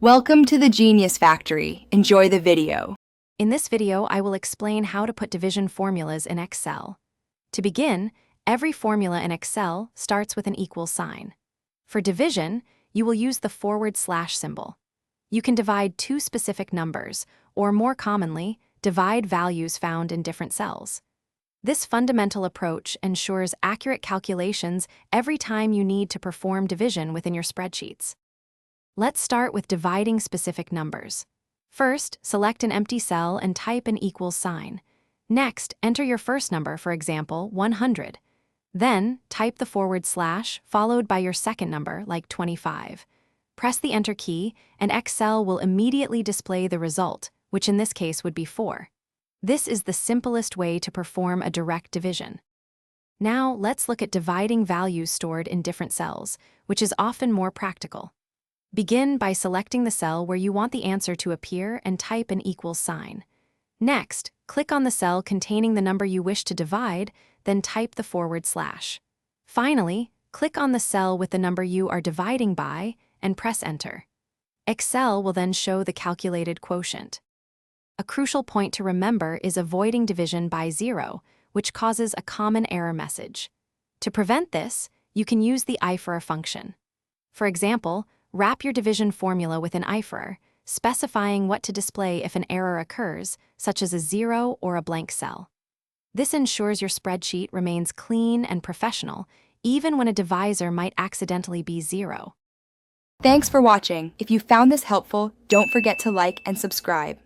Welcome to the Genius Factory. Enjoy the video. In this video, I will explain how to put division formulas in Excel. To begin, every formula in Excel starts with an equal sign. For division, you will use the / symbol. You can divide two specific numbers, or more commonly, divide values found in different cells. This fundamental approach ensures accurate calculations every time you need to perform division within your spreadsheets. Let's start with dividing specific numbers. First, select an empty cell and type an equals sign. Next, enter your first number, for example, 100. Then, type the / followed by your second number, like 25. Press the Enter key, and Excel will immediately display the result, which in this case would be 4. This is the simplest way to perform a direct division. Now, let's look at dividing values stored in different cells, which is often more practical. Begin by selecting the cell where you want the answer to appear and type an equals sign. Next, click on the cell containing the number you wish to divide, then type the /. Finally, click on the cell with the number you are dividing by and press Enter. Excel will then show the calculated quotient. A crucial point to remember is avoiding division by 0, which causes a common error message. To prevent this, you can use the IFER function. For example, wrap your division formula with an IFER, specifying what to display if an error occurs, such as a 0 or a blank cell. This ensures your spreadsheet remains clean and professional, even when a divisor might accidentally be 0. Thanks for watching. If you found this helpful, don't forget to like and subscribe.